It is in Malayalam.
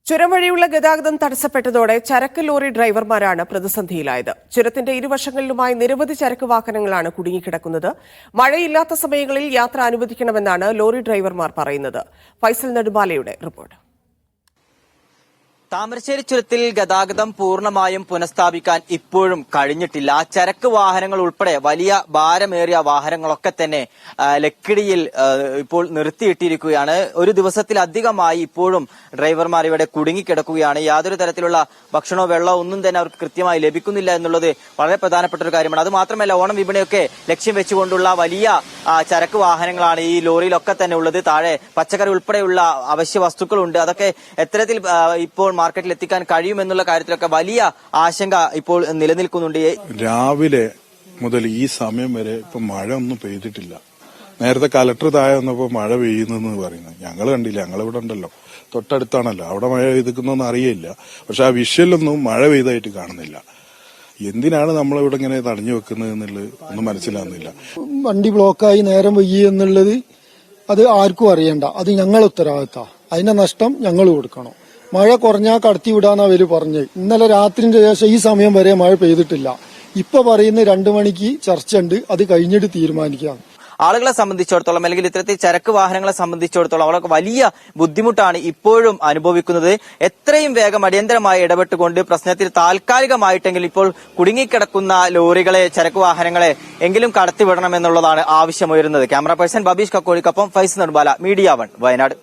ചുരം വഴിയുള്ള ഗതാഗതം തടസ്സപ്പെട്ടതോടെ ചരക്ക് ലോറി ഡ്രൈവർമാരാണ് പ്രതിസന്ധിയിലായത്. ചുരത്തിന്റെ ഇരുവശങ്ങളിലുമായി നിരവധി ചരക്ക് വാഹനങ്ങളാണ് കുടുങ്ങിക്കിടക്കുന്നത്. മഴയില്ലാത്ത സമയങ്ങളിൽ യാത്ര അനുവദിക്കണമെന്നാണ് ലോറി ഡ്രൈവർമാർ പറയുന്നത്. ഫൈസൽ നെടുമ്പാലയുടെ റിപ്പോർട്ട്. താമരശ്ശേരി ചുരത്തിൽ ഗതാഗതം പൂർണ്ണമായും പുനഃസ്ഥാപിക്കാൻ ഇപ്പോഴും കഴിഞ്ഞിട്ടില്ല. ചരക്ക് വാഹനങ്ങൾ ഉൾപ്പെടെ വലിയ ഭാരമേറിയ വാഹനങ്ങളൊക്കെ തന്നെ ലക്കിടിയിൽ ഇപ്പോൾ നിർത്തിയിട്ടിരിക്കുകയാണ്. ഒരു ദിവസത്തിലധികമായി ഇപ്പോഴും ഡ്രൈവർമാർ ഇവിടെ കുടുങ്ങിക്കിടക്കുകയാണ്. യാതൊരു തരത്തിലുള്ള ഭക്ഷണമോ വെള്ളമോ ഒന്നും തന്നെ അവർക്ക് കൃത്യമായി ലഭിക്കുന്നില്ല എന്നുള്ളത് വളരെ പ്രധാനപ്പെട്ട ഒരു കാര്യമാണ്. അത് മാത്രമല്ല, ഓണം വിപണിയൊക്കെ ലക്ഷ്യം വെച്ചുകൊണ്ടുള്ള വലിയ ചരക്ക് വാഹനങ്ങളാണ് ഈ ലോറിയിലൊക്കെ തന്നെ ഉള്ളത്. താഴെ പച്ചക്കറി ഉൾപ്പെടെയുള്ള അവശ്യ വസ്തുക്കളുണ്ട്. അതൊക്കെ എത്തരത്തിൽ ഇപ്പോൾ മാർക്കറ്റിൽ എത്തിക്കാൻ കഴിയുമെന്നുള്ള കാര്യത്തിലൊക്കെ വലിയ ആശങ്ക ഇപ്പോൾ നിലനിൽക്കുന്നുണ്ട്. രാവിലെ മുതൽ ഈ സമയം വരെ ഇപ്പൊ മഴ ഒന്നും പെയ്തിട്ടില്ല. നേരത്തെ കലക്ടർ താഴെ വന്നപ്പോ മഴ പെയ്യുന്നെന്ന് പറയുന്നത് ഞങ്ങൾ കണ്ടില്ല. ഞങ്ങളിവിടെ ഉണ്ടല്ലോ, തൊട്ടടുത്താണല്ലോ. അവിടെ മഴ പെയ്തിക്കുന്നൊന്നും അറിയില്ല. പക്ഷെ ആ വിഷ്വലൊന്നും മഴ പെയ്തായിട്ട് കാണുന്നില്ല. എന്തിനാണ് നമ്മളിവിടെ ഇങ്ങനെ തടഞ്ഞു വെക്കുന്നത് എന്നുള്ളത് ഒന്നും മനസ്സിലാകുന്നില്ല. വണ്ടി ബ്ലോക്കായി നേരം വൈകി എന്നുള്ളത് അത് ആർക്കും അറിയണ്ട. അത് ഞങ്ങൾ ഉത്തരവാദിത്തം. അതിന്റെ നഷ്ടം ഞങ്ങൾ കൊടുക്കണം. മഴ കുറഞ്ഞാൽ കടത്തി വിടാന്നാ അവര് പറഞ്ഞത്. ഇന്നലെ രാത്രിന്റെ ശേഷം ഈ സമയം വരെ മഴ പെയ്തിട്ടില്ല. ഇപ്പൊ പറയുന്ന 2 മണിക്ക് ചർച്ച ഉണ്ട്, അത് കഴിഞ്ഞിട്ട് തീരുമാനിക്കാം. ആളുകളെ സംബന്ധിച്ചിടത്തോളം അല്ലെങ്കിൽ ഇത്തരത്തിൽ ചരക്ക് വാഹനങ്ങളെ സംബന്ധിച്ചിടത്തോളം അവർക്ക് വലിയ ബുദ്ധിമുട്ടാണ് ഇപ്പോഴും അനുഭവിക്കുന്നത്. എത്രയും വേഗം അടിയന്തരമായി ഇടപെട്ടുകൊണ്ട് പ്രശ്നത്തിൽ താൽക്കാലികമായിട്ടെങ്കിലും ഇപ്പോൾ കുടുങ്ങിക്കിടക്കുന്ന ലോറികളെ, ചരക്ക് വാഹനങ്ങളെ എങ്കിലും കടത്തിവിടണമെന്നുള്ളതാണ് ആവശ്യമുയരുന്നത്. ക്യാമറ പേഴ്സൺ ബബീഷ് കക്കോളിക്കൊപ്പം ഫൈസൽ നെടുമ്പാല, മീഡിയ 1, വയനാട്.